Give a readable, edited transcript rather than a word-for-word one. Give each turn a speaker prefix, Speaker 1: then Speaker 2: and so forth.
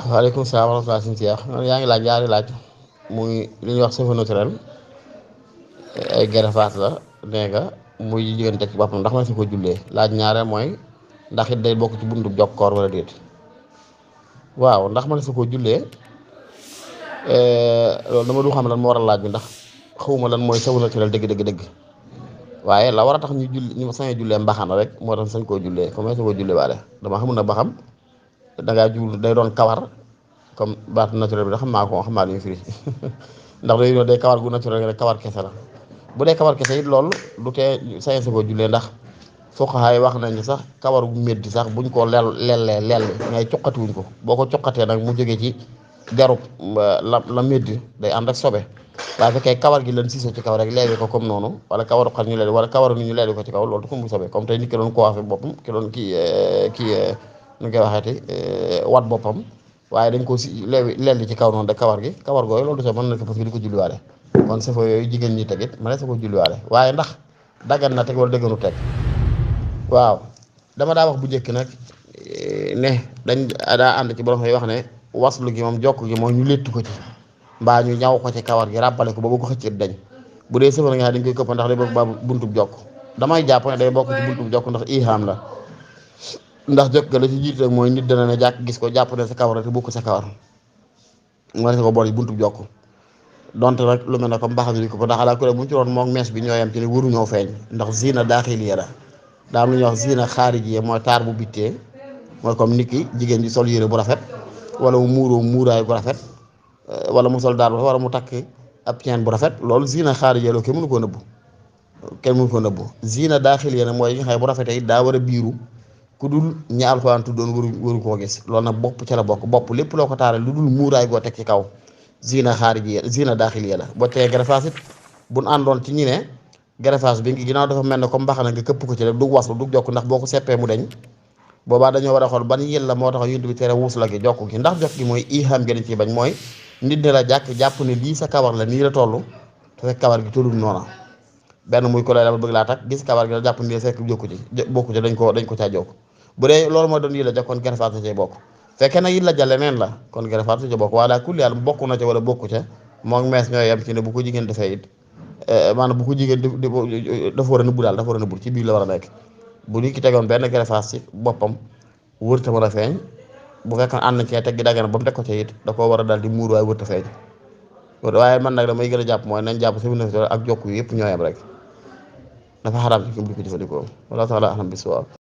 Speaker 1: waaleykum salaam wa rahmatulah sëñ Cheikh yaa ngi laaj ñaari laaj muy li ñuy wax cheveux naturel ay gerefaas la nee nga muy jigéen teg ci boppam ndax ma si ko jullee laaj ñaare mooy ndax it day bokk ci buntu jokkoor wala déet waaw ndax ma si ko jullee loolu dama du xam lan moo war a laaj bi ndax xawma lan mooy cheveux naturel dëgg dëgg dëgg waaye la war a tax ñu julli ñu sañee jullee mbaxana rek moo tax sañ koo jullee comme sa koo jullee waale dama xamul na ba xam dangaa jublu day doon kawar comme baatu naturel bi da xam naa ko xam naa lu ñu firi ndax day kawar gu naturel rek kawar kese la bu dee kawar kese it loolu du tee sañ sa koo jullee ndax fuqahaa yi wax nañu sax kawar gu métti sax buñ ko lell ngay cuqatiwuñ ko boo ko cuqatee nag mu jógee ci derub la métti day ànd ak sobe waaye fekkee kawar gi lan siiso ci kaw rek leewi ko comme noonu wala kawaru xar ñu leewi wala kawaru ni ñu leewi ko ci kaw loolu du ko mu sobe comme tey nit ki doon coiffé boppam ki doon nu koy waxeeti wat boppam waaye dañ ko si leewi ci kaw noonu de kawar gi kawar gooyu loolu du so mën na ko parce que di ko julliwaale kon safo yooyu jigéen ñi tegit ma ne sa ko julliwaale waaye ndax daggan na teg wala dëgganu teg waaw dama daa wax bu njëkk nag ne dañ daa ànd ci borom yi wax ne waslu gi moom jokk gi moom ñu léttu ko ci mbaa ñu ñaw ko ci kawar gi ràbbale ko ba ko xëccit dañ bu dee sëfar nga dañ koy këpp ndax day bokk ba buntub jokk damay jàpp ne day bokk ci buntub jokk ndax ihaam la ndax jokk ga la ci jiitu rek mooy nit dana ne jàkk gis ko jàpp ne sa kawar te bokk sa kawar nga ne ko bool yi buntub jokk donte rek lu mel ne comme mbaxam yi ko ndax ala kulé bu ñu ci doon moom mees bi ñooyam ci ne waruñoo feeñ ndax zina daaxiliya la daa am lu ñuy wax zina xaarijiya mooy taar bu bittee mooy comme nit ki jigéen ji sol yére bu rafet wala mu muuroo muuraay bu rafet wala mu sol daal bu wala mu takk ab ceen bu rafet loolu zina xaarijiya la kenn mënu koo nëbbu zina daaxiliya nag mooy yi nga xam ne bu rafetee it daa war a biiru ku dul ñi alxuraan tuddoon waru koo gis loolu nag bopp ca la bokk bopp lépp loo ko taaree lu dul muuraay goo teg ci kaw zina xaarijiya zina daaxiliya la boo tee gerefaas it buñ àndoon ci ñi ne gerefaas bi ginnaaw dafa mel ne comme mbaxana nga këpp ko ci rek du waslu du jokk ndax boo ko seppee mu deñ boobaa dañoo war a xool ban yël la moo tax yuntu bi tere wuus la gi jokk gi ndax jokk gi mooy ihaam gi dañ ciy bañ mooy nit ne la jàpp ne lii sa kawar la nii la toll te fekk kawar gi tollul noona benn muy ko lay la bëgg laa takk gis kawar gi la jàpp ne fekk jokku ci bokku ci dañ ko caa jokk bu dee loolu mooy doon yël la jokk kon gerefaas la cay bokk fekkee nag yit la jàlle neen la kon gerefaas la ca bokk waaye daal kulli yàlla bokk na ca wala bokku ca moom mees ñooy yem ci ne bu ko jigéen defee it maanaam bu ko jigéen dafa war a nëbbu daal dafa war a nëbbu ci biir la war a nekk bu nit ki tegoon benn gerefaas ci boppam wërta mën a feeñ bu fekkoon ànd cee teg gi dagana ba mu teg ko ca it da koo war a daal di muur waaye wërta feeñ waaye man nag damay gën a jàpp mooy nañ jàpp sëbi ak jokk yu yëpp ñooyam rek dafa xaraam ci kim di ko jëfandikoo wala taala alam bi sawaab